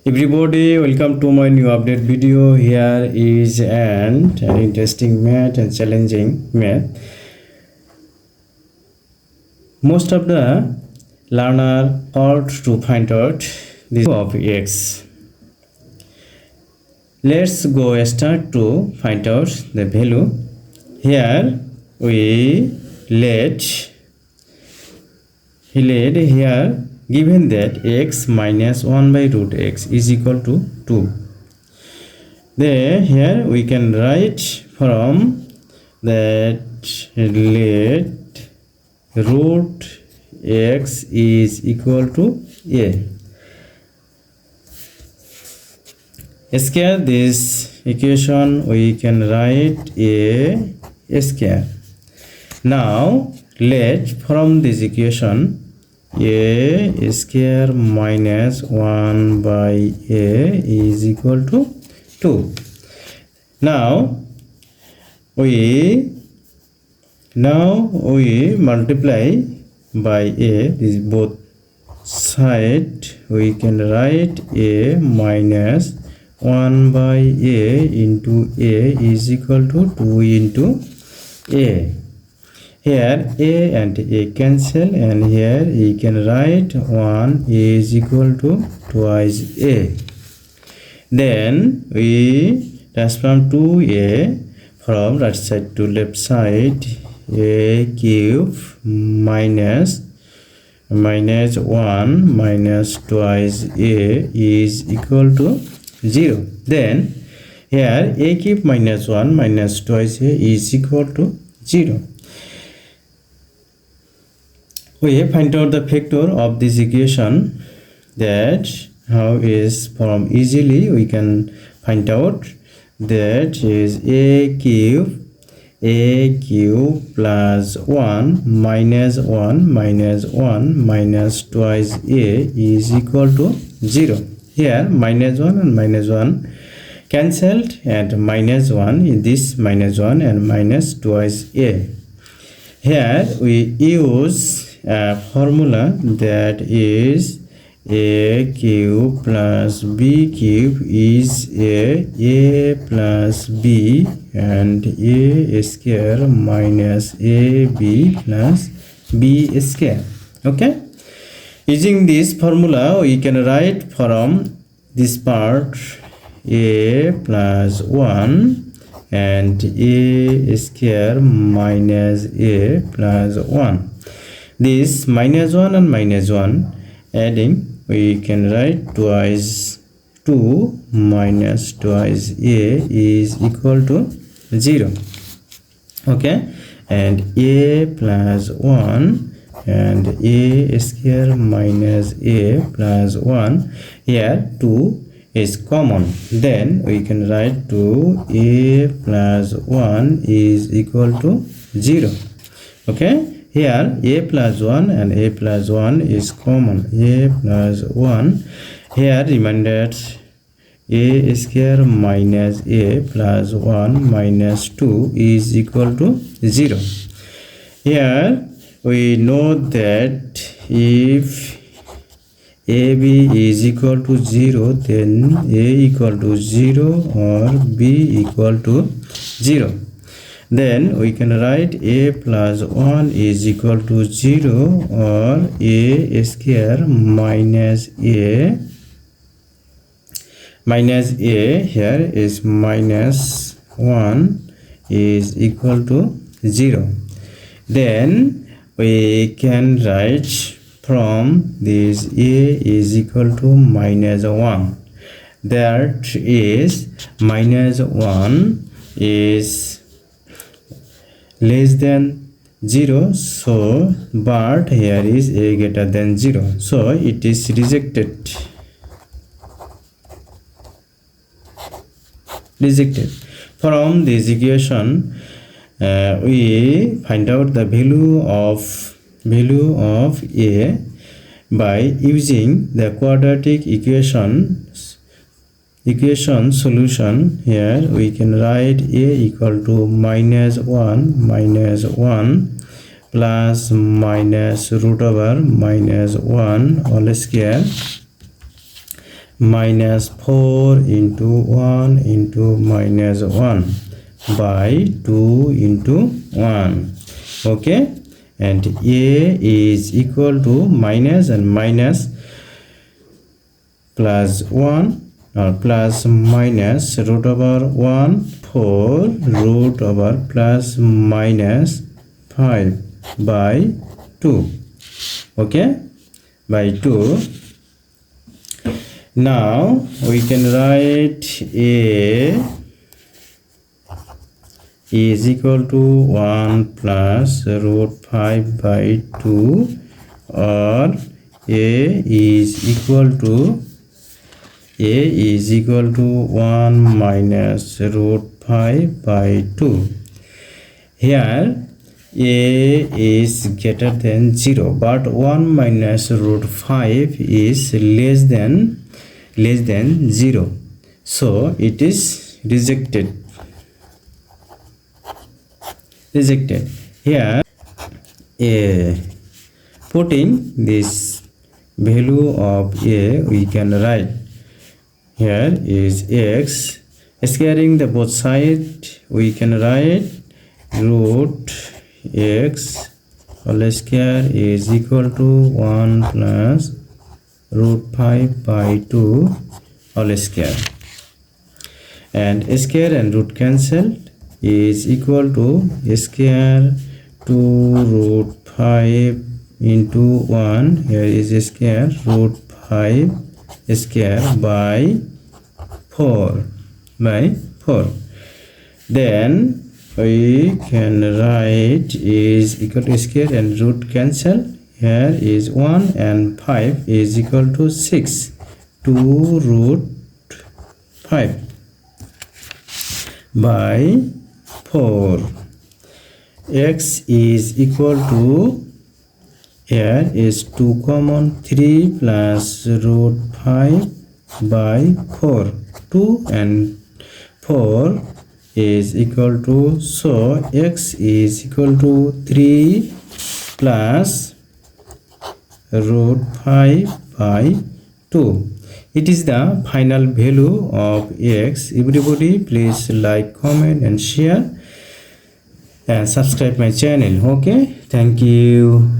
Everybody, welcome to my new update video. Here is an interesting math and challenging math. Most of the learner ought to find out this of x. Let's go start to find out the value. Here we let here given that x minus 1 by root x is equal to 2. Then here we can write from that let root x is equal to a. Square this equation, we can write a square. Now let from this equation a square minus 1 by a is equal to 2. Now we multiply by a, this both side we can write a minus 1 by a into a is equal to 2 into a. Here a and a cancel, and here you can write 1 is equal to twice a. Then we transform 2a from right side to left side. A cube minus 1 minus twice a is equal to 0. Then here a cube minus 1 minus twice a is equal to 0. We find out the factor of this equation. That how is from easily we can find out that is a cube plus 1 minus 1 minus 1 minus twice a is equal to 0. Here minus 1 and minus 1 cancelled, and minus 1 this minus 1 and minus twice a. Here we use a formula that is a cube plus b cube is a plus b and a square minus ab plus b square. Okay, using this formula we can write from this part a plus 1 and a square minus a plus 1. This minus 1 and minus 1 adding, we can write twice 2 minus twice a is equal to 0. Okay, and a plus 1 and a square minus a plus 1. Here 2 is common, then we can write 2a plus 1 is equal to 0. Okay, here a plus 1 and a plus 1 is common, a plus 1. Here remainder a square minus a plus 1 minus 2 is equal to 0. Here we know that if ab is equal to 0, then a equal to 0 or b equal to 0. Then we can write a plus 1 is equal to 0 or a square minus a here is minus 1 is equal to 0. Then we can write from this a is equal to minus 1. That is minus 1 is less than 0, so but here is a greater than 0, so it is rejected. From this equation we find out the value of a by using the quadratic equation solution. Here we can write a equal to minus 1 plus minus root over minus 1 whole square minus 4 into 1 into minus 1 by 2 into 1. Okay, and a is equal to minus and minus plus 1 or plus minus root over 1 4 root over plus minus 5 by 2. Okay, by 2. Now we can write a is equal to 1 plus root 5 by 2, or a is equal to 1 minus root 5 by 2. Here a is greater than 0, but 1 minus root 5 is less than 0, so it is rejected. Here a, putting this value of a, we can write here is x, squaring the both sides we can write root x whole square is equal to 1 plus root 5 by 2 whole square, and square and root cancelled is equal to square 2 root 5 into 1, here is square root 5 square by 4 then we can write is equal to square and root cancel, here is 1 and 5 is equal to 6, 2 root 5 by 4. X is equal to, here is 2 common, 3 plus root 5 by 4, 2 and 4 is equal to, so x is equal to 3 plus root 5 by 2. It is the final value of x. Everybody please like, comment and share and subscribe my channel. Okay, thank you.